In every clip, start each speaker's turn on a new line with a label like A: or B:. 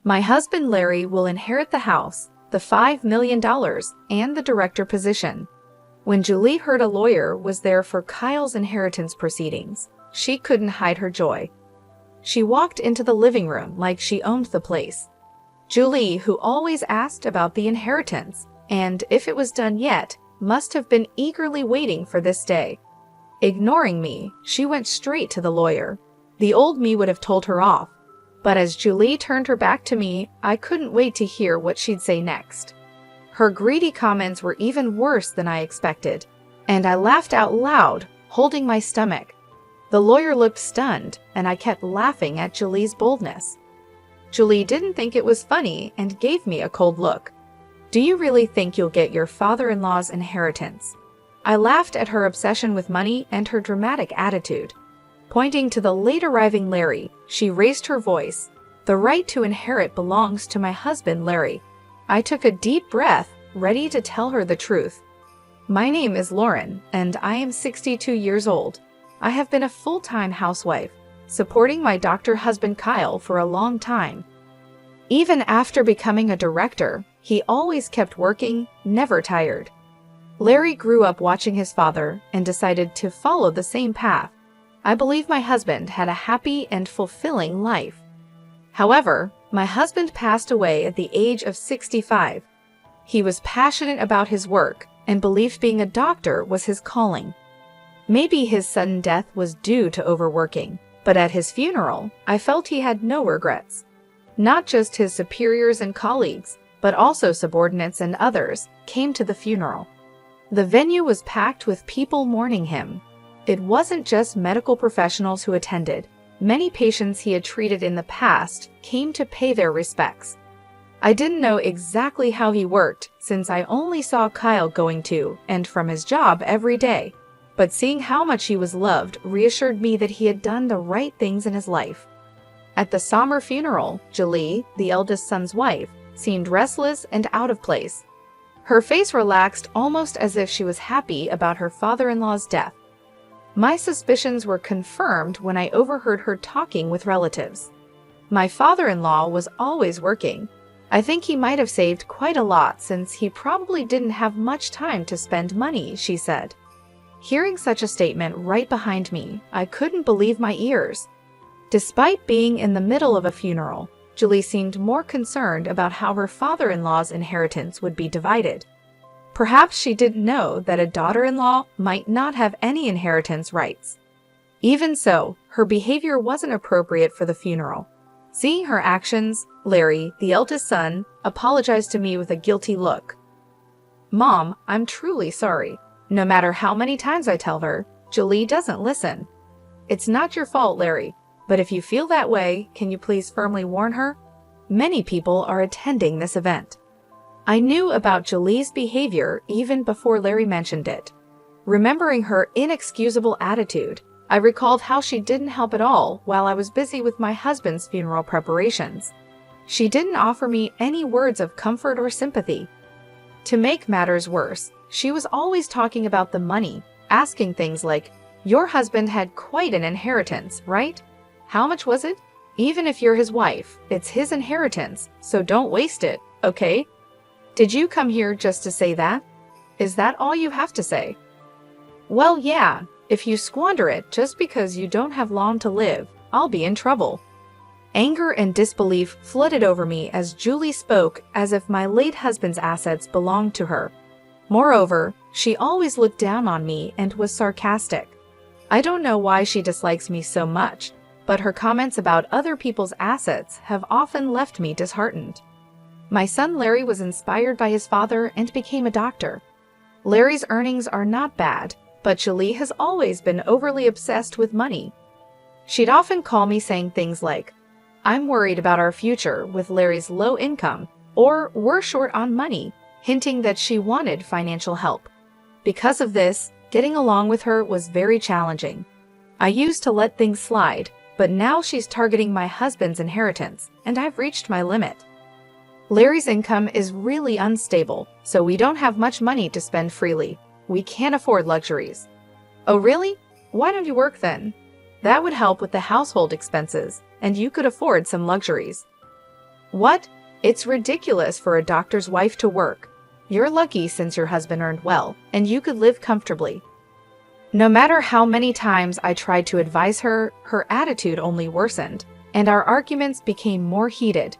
A: My husband Larry will inherit the house, the $5 million, and the director position. When Julie heard a lawyer was there for Kyle's inheritance proceedings, she couldn't hide her joy. She walked into the living room like she owned the place. Julie, who always asked about the inheritance, and if it was done yet, must have been eagerly waiting for this day. Ignoring me, she went straight to the lawyer. The old me would have told her off, but as Julie turned her back to me, I couldn't wait to hear what she'd say next. Her greedy comments were even worse than I expected, and I laughed out loud, holding my stomach. The lawyer looked stunned, and I kept laughing at Julie's boldness. Julie didn't think it was funny and gave me a cold look. "Do you really think you'll get your father-in-law's inheritance?" I laughed at her obsession with money and her dramatic attitude. Pointing to the late-arriving Larry, she raised her voice. "The right to inherit belongs to my husband Larry." I took a deep breath, ready to tell her the truth. "My name is Lauren, and I am 62 years old. I have been a full-time housewife, supporting my doctor husband Kyle for a long time. Even after becoming a director, he always kept working, never tired." Larry grew up watching his father and decided to follow the same path. I believe my husband had a happy and fulfilling life. However, my husband passed away at the age of 65. He was passionate about his work and believed being a doctor was his calling. Maybe his sudden death was due to overworking, but at his funeral, I felt he had no regrets. Not just his superiors and colleagues, but also subordinates and others, came to the funeral. The venue was packed with people mourning him. It wasn't just medical professionals who attended. Many patients he had treated in the past came to pay their respects. I didn't know exactly how he worked, since I only saw Kyle going to and from his job every day. But seeing how much he was loved reassured me that he had done the right things in his life. At the somber funeral, Julie, the eldest son's wife, seemed restless and out of place. Her face relaxed almost as if she was happy about her father-in-law's death. My suspicions were confirmed when I overheard her talking with relatives. My father-in-law was always working. I think he might have saved quite a lot since he probably didn't have much time to spend money, she said. Hearing such a statement right behind me, I couldn't believe my ears. Despite being in the middle of a funeral, Julie seemed more concerned about how her father-in-law's inheritance would be divided. Perhaps she didn't know that a daughter-in-law might not have any inheritance rights. Even so, her behavior wasn't appropriate for the funeral. Seeing her actions, Larry, the eldest son, apologized to me with a guilty look. "Mom, I'm truly sorry. No matter how many times I tell her, Julie doesn't listen." "It's not your fault, Larry. But if you feel that way, can you please firmly warn her? Many people are attending this event." I knew about Julie's behavior even before Larry mentioned it. Remembering her inexcusable attitude, I recalled how she didn't help at all while I was busy with my husband's funeral preparations. She didn't offer me any words of comfort or sympathy. To make matters worse, she was always talking about the money, asking things like, "Your husband had quite an inheritance, right? How much was it? Even if you're his wife, it's his inheritance, so don't waste it, okay? Did you come here just to say that? Is that all you have to say?" "Well, yeah, if you squander it just because you don't have long to live, I'll be in trouble." Anger and disbelief flooded over me as Julie spoke as if my late husband's assets belonged to her. Moreover, she always looked down on me and was sarcastic. I don't know why she dislikes me so much, but her comments about other people's assets have often left me disheartened. My son Larry was inspired by his father and became a doctor. Larry's earnings are not bad, but Julie has always been overly obsessed with money. She'd often call me saying things like, "I'm worried about our future with Larry's low income," or "We're short on money," hinting that she wanted financial help. Because of this, getting along with her was very challenging. I used to let things slide, but now she's targeting my husband's inheritance, and I've reached my limit. Larry's income is really unstable, so we don't have much money to spend freely. We can't afford luxuries. "Oh really? Why don't you work then? That would help with the household expenses, and you could afford some luxuries." What? It's ridiculous for a doctor's wife to work. You're lucky since your husband earned well, and you could live comfortably. No matter how many times I tried to advise her, her attitude only worsened, and our arguments became more heated.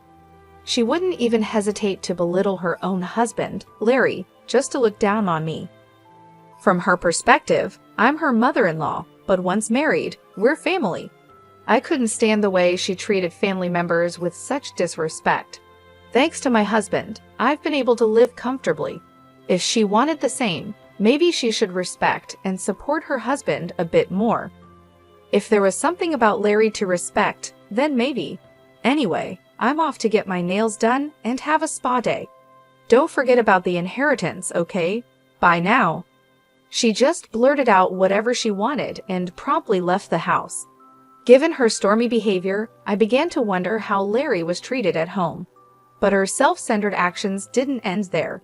A: She wouldn't even hesitate to belittle her own husband, Larry, just to look down on me. From her perspective, I'm her mother-in-law, but once married, we're family. I couldn't stand the way she treated family members with such disrespect. Thanks to my husband, I've been able to live comfortably. If she wanted the same, maybe she should respect and support her husband a bit more. If there was something about Larry to respect, then maybe. Anyway, I'm off to get my nails done and have a spa day. Don't forget about the inheritance, okay? Bye now. She just blurted out whatever she wanted and promptly left the house. Given her stormy behavior, I began to wonder how Larry was treated at home. But her self-centered actions didn't end there.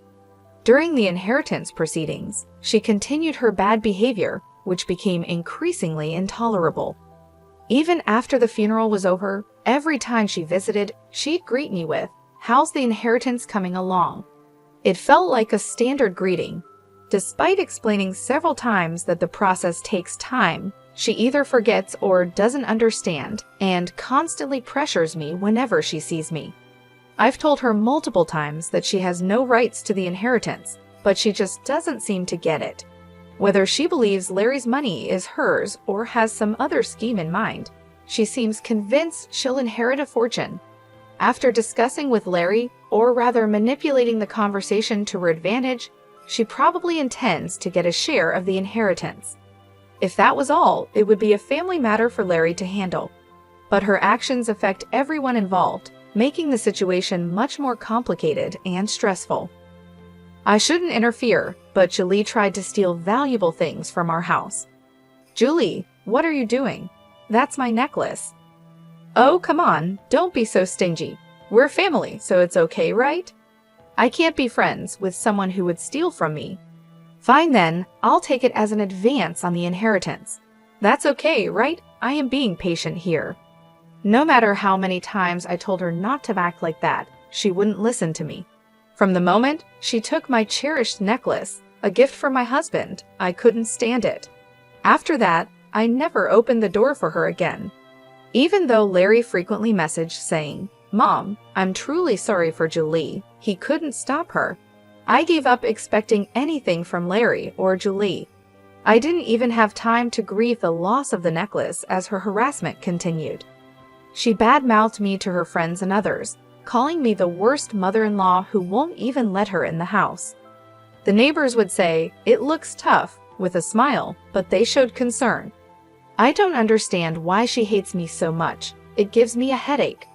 A: During the inheritance proceedings, she continued her bad behavior, which became increasingly intolerable. Even after the funeral was over, every time she visited, she'd greet me with, "How's the inheritance coming along?" It felt like a standard greeting. Despite explaining several times that the process takes time, she either forgets or doesn't understand and constantly pressures me whenever she sees me. I've told her multiple times that she has no rights to the inheritance, but she just doesn't seem to get it. Whether she believes Larry's money is hers or has some other scheme in mind, she seems convinced she'll inherit a fortune. After discussing with Larry, or rather manipulating the conversation to her advantage, she probably intends to get a share of the inheritance. If that was all, it would be a family matter for Larry to handle. But her actions affect everyone involved, making the situation much more complicated and stressful. I shouldn't interfere, but Julie tried to steal valuable things from our house. Julie, what are you doing? That's my necklace. Oh, come on, don't be so stingy. We're family, so it's okay, right? I can't be friends with someone who would steal from me. Fine then, I'll take it as an advance on the inheritance. That's okay, right? I am being patient here. No matter how many times I told her not to act like that, she wouldn't listen to me. From the moment she took my cherished necklace, a gift from my husband, I couldn't stand it. After that, I never opened the door for her again. Even though Larry frequently messaged saying, "Mom, I'm truly sorry for Julie," he couldn't stop her. I gave up expecting anything from Larry or Julie. I didn't even have time to grieve the loss of the necklace as her harassment continued. She badmouthed me to her friends and others, calling me the worst mother-in-law who won't even let her in the house. The neighbors would say, "It looks tough," with a smile, but they showed concern. I don't understand why she hates me so much. It gives me a headache.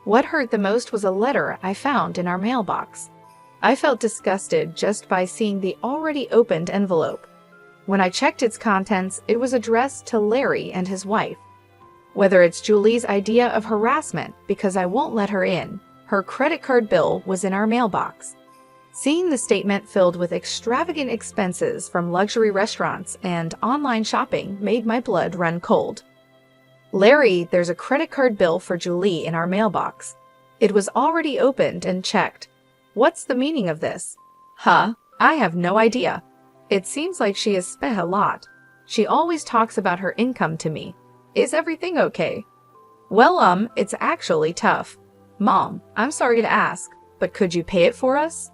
A: What hurt the most was a letter I found in our mailbox. I felt disgusted just by seeing the already opened envelope. When I checked its contents, it was addressed to Larry and his wife. Whether it's Julie's idea of harassment because I won't let her in, her credit card bill was in our mailbox. Seeing the statement filled with extravagant expenses from luxury restaurants and online shopping made my blood run cold. "Larry, there's a credit card bill for Julie in our mailbox. It was already opened and checked. What's the meaning of this?" "Huh? I have no idea. It seems like she has spent a lot. She always talks about her income to me. Is everything okay?" "Well, it's actually tough. Mom, I'm sorry to ask, but could you pay it for us?"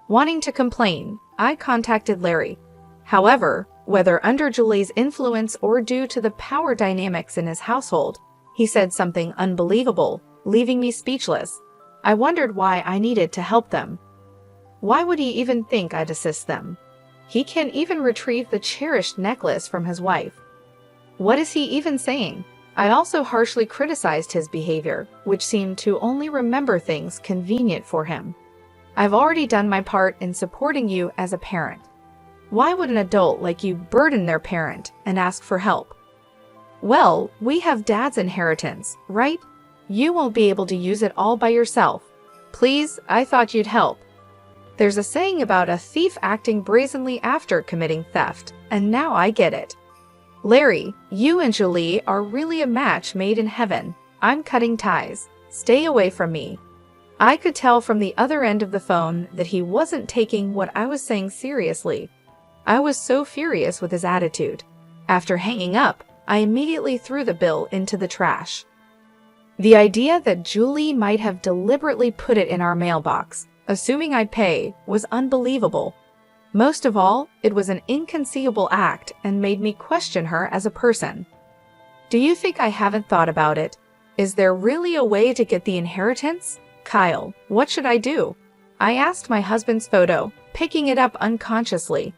A: Wanting to complain, I contacted Larry. However, whether under Julie's influence or due to the power dynamics in his household, he said something unbelievable, leaving me speechless. I wondered why I needed to help them. Why would he even think I'd assist them? He can't even retrieve the cherished necklace from his wife. What is he even saying? I also harshly criticized his behavior, which seemed to only remember things convenient for him. "I've already done my part in supporting you as a parent. Why would an adult like you burden their parent and ask for help?" "Well, we have Dad's inheritance, right? You won't be able to use it all by yourself. Please, I thought you'd help. There's a saying about a thief acting brazenly after committing theft, and now I get it. Larry, you and Julie are really a match made in heaven. I'm cutting ties. Stay away from me." I could tell from the other end of the phone that he wasn't taking what I was saying seriously. I was so furious with his attitude. After hanging up, I immediately threw the bill into the trash. The idea that Julie might have deliberately put it in our mailbox, assuming I'd pay, was unbelievable. Most of all, it was an inconceivable act and made me question her as a person. Do you think I haven't thought about it? Is there really a way to get the inheritance? Kyle, what should I do? I asked my husband's photo, picking it up unconsciously.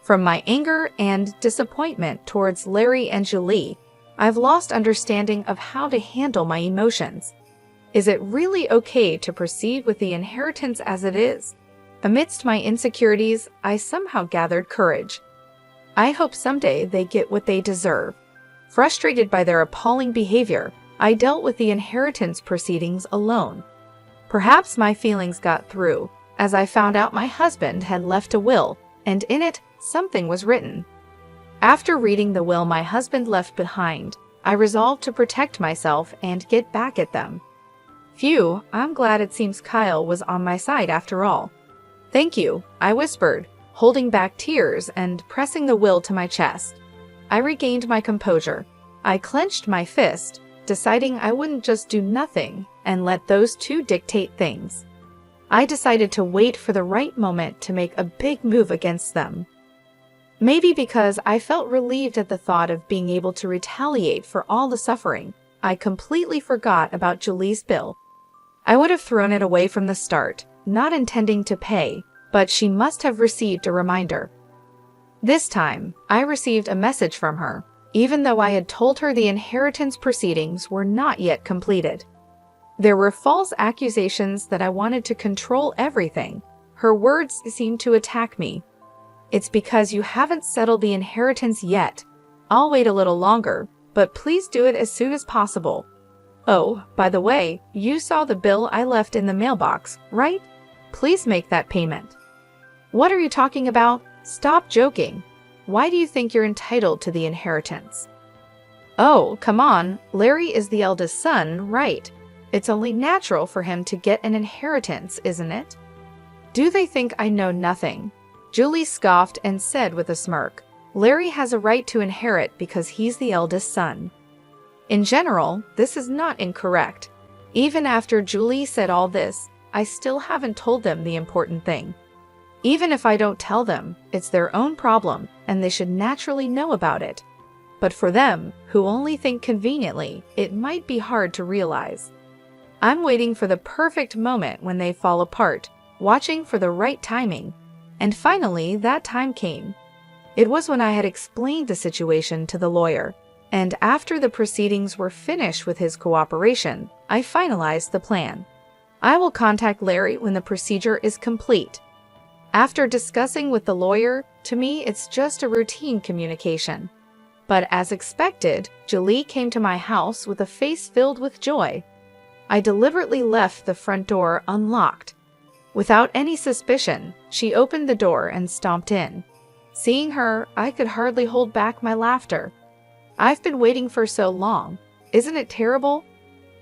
A: From my anger and disappointment towards Larry and Julie, I've lost understanding of how to handle my emotions. Is it really okay to proceed with the inheritance as it is? Amidst my insecurities, I somehow gathered courage. I hope someday they get what they deserve. Frustrated by their appalling behavior, I dealt with the inheritance proceedings alone. Perhaps my feelings got through, as I found out my husband had left a will, and in it, something was written. After reading the will my husband left behind, I resolved to protect myself and get back at them. Phew, I'm glad it seems Kyle was on my side after all. Thank you, I whispered, holding back tears and pressing the will to my chest. I regained my composure. I clenched my fist, deciding I wouldn't just do nothing and let those two dictate things. I decided to wait for the right moment to make a big move against them. Maybe because I felt relieved at the thought of being able to retaliate for all the suffering, I completely forgot about Julie's bill. I would have thrown it away from the start, not intending to pay, but she must have received a reminder. This time, I received a message from her, even though I had told her the inheritance proceedings were not yet completed. There were false accusations that I wanted to control everything. Her words seemed to attack me. It's because you haven't settled the inheritance yet. I'll wait a little longer, but please do it as soon as possible. Oh, by the way, you saw the bill I left in the mailbox, right? Please make that payment. What are you talking about? Stop joking. Why do you think you're entitled to the inheritance? Oh, come on, Larry is the eldest son, right? It's only natural for him to get an inheritance, isn't it? Do they think I know nothing? Julie scoffed and said with a smirk, Larry has a right to inherit because he's the eldest son. In general, this is not incorrect. Even after Julie said all this, I still haven't told them the important thing. Even if I don't tell them, it's their own problem and they should naturally know about it. But for them, who only think conveniently, it might be hard to realize. I'm waiting for the perfect moment when they fall apart, watching for the right timing. And finally, that time came. It was when I had explained the situation to the lawyer, and after the proceedings were finished with his cooperation, I finalized the plan. I will contact Larry when the procedure is complete. After discussing with the lawyer, to me it's just a routine communication. But as expected, Julie came to my house with a face filled with joy. I deliberately left the front door unlocked. Without any suspicion, she opened the door and stomped in. Seeing her, I could hardly hold back my laughter. I've been waiting for so long. Isn't it terrible?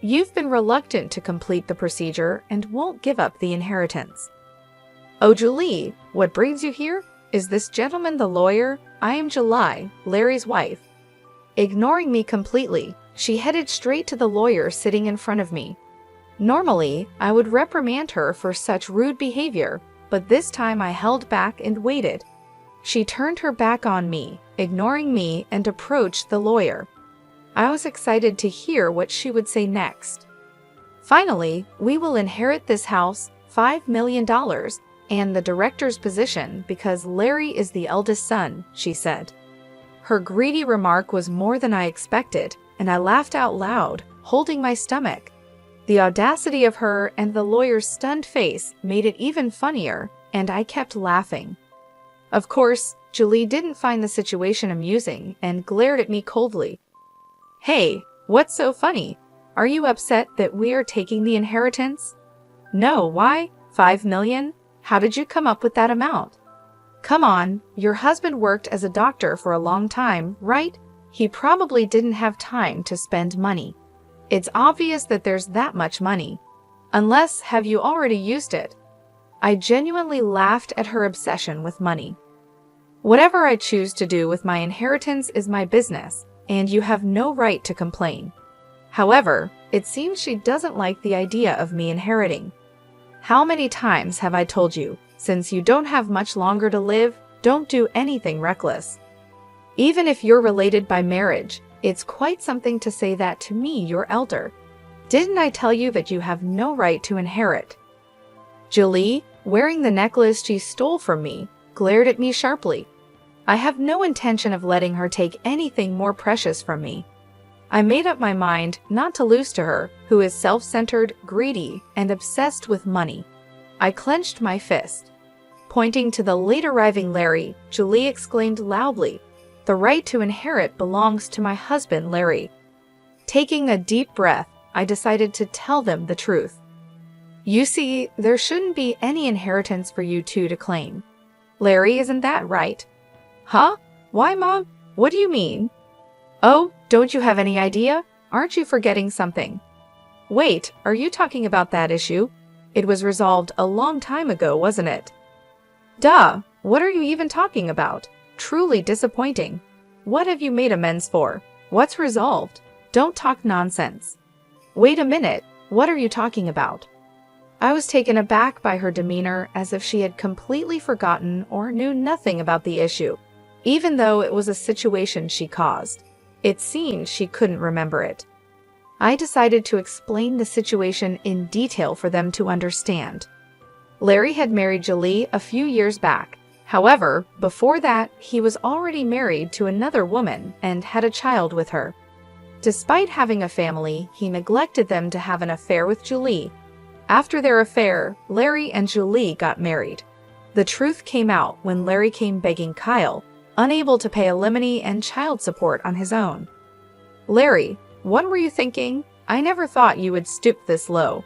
A: You've been reluctant to complete the procedure and won't give up the inheritance. Oh, Julie, what brings you here? Is this gentleman the lawyer? I am July, Larry's wife. Ignoring me completely, she headed straight to the lawyer sitting in front of me. Normally, I would reprimand her for such rude behavior, but this time I held back and waited. She turned her back on me, ignoring me, and approached the lawyer. I was excited to hear what she would say next. Finally, we will inherit this house, $5 million, and the director's position because Larry is the eldest son, she said. Her greedy remark was more than I expected, and I laughed out loud, holding my stomach. The audacity of her and the lawyer's stunned face made it even funnier, and I kept laughing. Of course, Julie didn't find the situation amusing and glared at me coldly. Hey, what's so funny? Are you upset that we are taking the inheritance? No, why? 5 million? How did you come up with that amount? Come on, your husband worked as a doctor for a long time, right? He probably didn't have time to spend money. It's obvious that there's that much money. Unless, have you already used it? I genuinely laughed at her obsession with money. Whatever I choose to do with my inheritance is my business, and you have no right to complain. However, it seems she doesn't like the idea of me inheriting. How many times have I told you, since you don't have much longer to live, don't do anything reckless? Even if you're related by marriage, it's quite something to say that to me, your elder. Didn't I tell you that you have no right to inherit? Julie, wearing the necklace she stole from me, glared at me sharply. I have no intention of letting her take anything more precious from me. I made up my mind not to lose to her, who is self-centered, greedy, and obsessed with money. I clenched my fist. Pointing to the late-arriving Larry, Julie exclaimed loudly, "The right to inherit belongs to my husband, Larry." Taking a deep breath, I decided to tell them the truth. You see, there shouldn't be any inheritance for you two to claim. Larry, isn't that right? Huh? Why, Mom? What do you mean? Oh, don't you have any idea? Aren't you forgetting something? Wait, are you talking about that issue? It was resolved a long time ago, wasn't it? Duh, what are you even talking about? Truly disappointing. What have you made amends for? What's resolved? Don't talk nonsense. Wait a minute, what are you talking about? I was taken aback by her demeanor, as if she had completely forgotten or knew nothing about the issue, even though it was a situation she caused. It seemed she couldn't remember it. I decided to explain the situation in detail for them to understand. Larry had married Julie a few years back. However, before that, he was already married to another woman and had a child with her. Despite having a family, he neglected them to have an affair with Julie. After their affair, Larry and Julie got married. The truth came out when Larry came begging Kyle, unable to pay alimony and child support on his own. Larry, what were you thinking? I never thought you would stoop this low.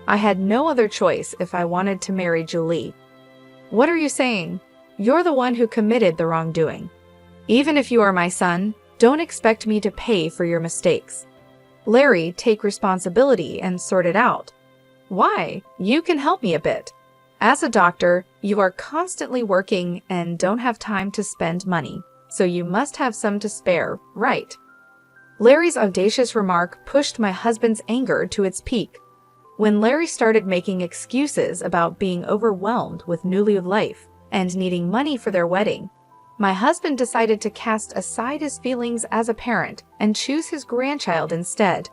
A: I had no other choice if I wanted to marry Julie. What are you saying? You're the one who committed the wrongdoing. Even if you are my son, don't expect me to pay for your mistakes. Larry, take responsibility and sort it out. Why? You can help me a bit. As a doctor, you are constantly working and don't have time to spend money, so you must have some to spare, right? Larry's audacious remark pushed my husband's anger to its peak. When Larry started making excuses about being overwhelmed with newlywed life and needing money for their wedding, my husband decided to cast aside his feelings as a parent and choose his grandchild instead.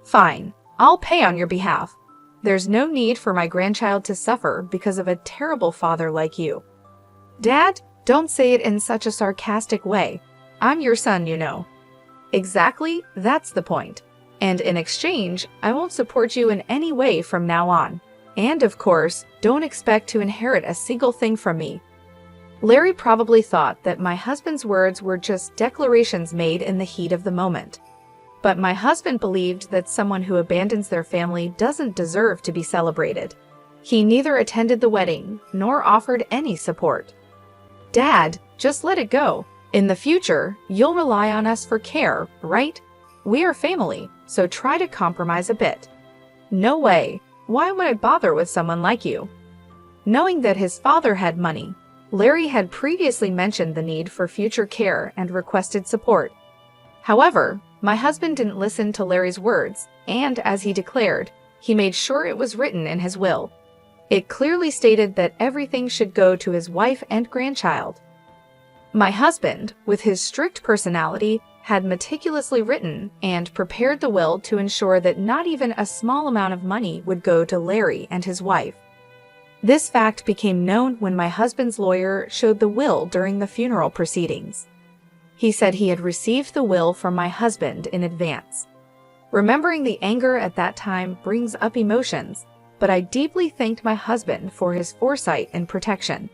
A: Fine, I'll pay on your behalf. There's no need for my grandchild to suffer because of a terrible father like you. Dad, don't say it in such a sarcastic way. I'm your son, you know. Exactly, that's the point. And in exchange, I won't support you in any way from now on. And of course, don't expect to inherit a single thing from me. Larry probably thought that my husband's words were just declarations made in the heat of the moment. But my husband believed that someone who abandons their family doesn't deserve to be celebrated. He neither attended the wedding nor offered any support. Dad, just let it go. In the future, you'll rely on us for care, right? We are family, so try to compromise a bit. No way. Why would I bother with someone like you? Knowing that his father had money, Larry had previously mentioned the need for future care and requested support. However, my husband didn't listen to Larry's words, and as he declared, he made sure it was written in his will. It clearly stated that everything should go to his wife and grandchild. My husband, with his strict personality, had meticulously written and prepared the will to ensure that not even a small amount of money would go to Larry and his wife. This fact became known when my husband's lawyer showed the will during the funeral proceedings. He said he had received the will from my husband in advance. Remembering the anger at that time brings up emotions, but I deeply thanked my husband for his foresight and protection.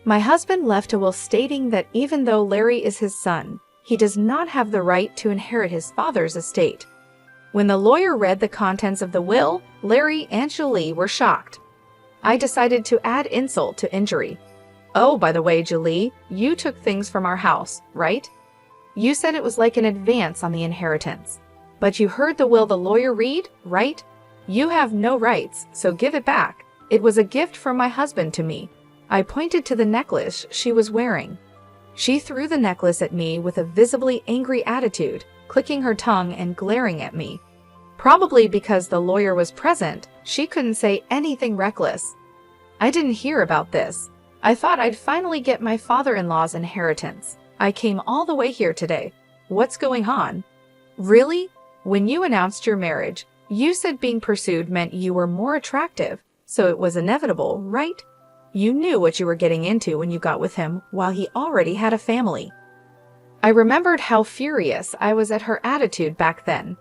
A: My husband left a will stating that even though Larry is his son, he does not have the right to inherit his father's estate. When the lawyer read the contents of the will, Larry and Julie were shocked. I decided to add insult to injury. Oh, by the way, Julie, you took things from our house, right? You said it was like an advance on the inheritance. But you heard the will the lawyer read, right? You have no rights, so give it back. It was a gift from my husband to me. I pointed to the necklace she was wearing. She threw the necklace at me with a visibly angry attitude, clicking her tongue and glaring at me. Probably because the lawyer was present, she couldn't say anything reckless. I didn't hear about this. I thought I'd finally get my father-in-law's inheritance. I came all the way here today. What's going on? Really? When you announced your marriage, you said being pursued meant you were more attractive, so it was inevitable, right? You knew what you were getting into when you got with him while he already had a family. I remembered how furious I was at her attitude back then.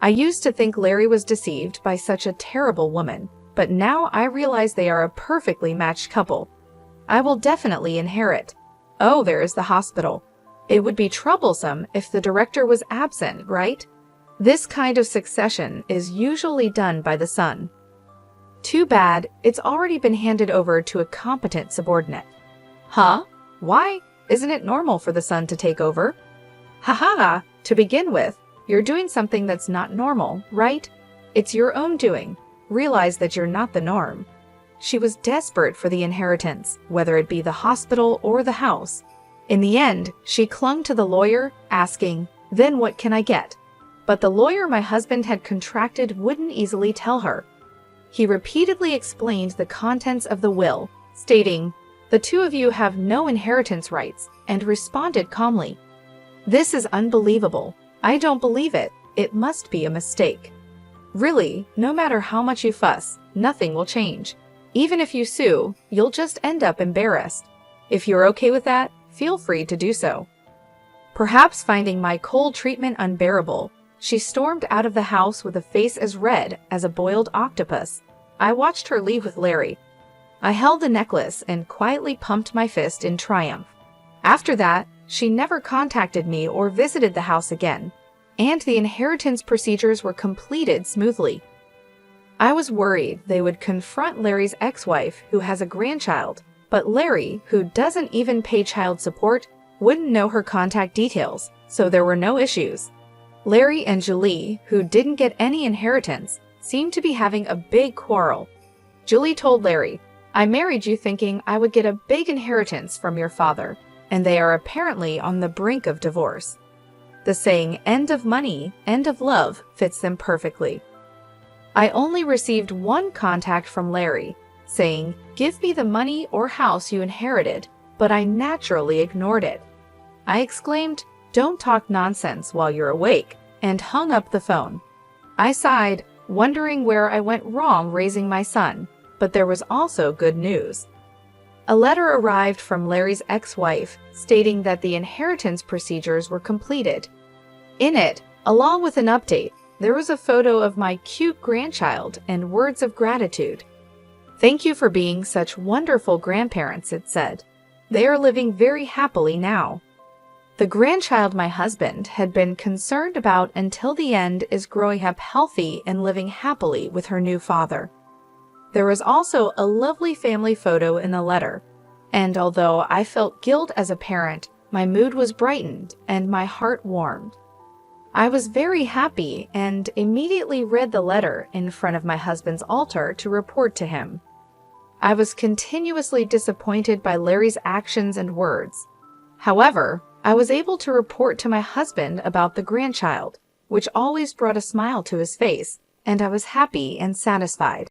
A: I used to think Larry was deceived by such a terrible woman, but now I realize they are a perfectly matched couple. I will definitely inherit. Oh, there is the hospital. It would be troublesome if the director was absent, right? This kind of succession is usually done by the son. Too bad, it's already been handed over to a competent subordinate. Huh? Why? Isn't it normal for the son to take over? Ha. To begin with, you're doing something that's not normal, right? It's your own doing. Realize that you're not the norm. She was desperate for the inheritance, whether it be the hospital or the house. In the end, she clung to the lawyer, asking, "Then what can I get?" But the lawyer my husband had contracted wouldn't easily tell her. He repeatedly explained the contents of the will, stating, "The two of you have no inheritance rights," and responded calmly, "This is unbelievable. I don't believe it. It must be a mistake." Really, no matter how much you fuss, nothing will change. Even if you sue, you'll just end up embarrassed. If you're okay with that, feel free to do so. Perhaps finding my cold treatment unbearable, she stormed out of the house with a face as red as a boiled octopus. I watched her leave with Larry. I held the necklace and quietly pumped my fist in triumph. After that, she never contacted me or visited the house again, and the inheritance procedures were completed smoothly. I was worried they would confront Larry's ex-wife, who has a grandchild, but Larry, who doesn't even pay child support, wouldn't know her contact details, so there were no issues. Larry and Julie, who didn't get any inheritance, seemed to be having a big quarrel. Julie told Larry, "I married you thinking I would get a big inheritance from your father," and they are apparently on the brink of divorce. The saying, "end of money, end of love," fits them perfectly. I only received one contact from Larry, saying, "Give me the money or house you inherited," but I naturally ignored it. I exclaimed, "Don't talk nonsense while you're awake," and hung up the phone. I sighed, wondering where I went wrong raising my son, but there was also good news. A letter arrived from Larry's ex-wife stating that the inheritance procedures were completed. In it, along with an update, there was a photo of my cute grandchild and words of gratitude. "Thank you for being such wonderful grandparents," it said. "They are living very happily now." The grandchild my husband had been concerned about until the end is growing up healthy and living happily with her new father. There was also a lovely family photo in the letter, and although I felt guilt as a parent, my mood was brightened and my heart warmed. I was very happy and immediately read the letter in front of my husband's altar to report to him. I was continuously disappointed by Larry's actions and words. However, I was able to report to my husband about the grandchild, which always brought a smile to his face, and I was happy and satisfied.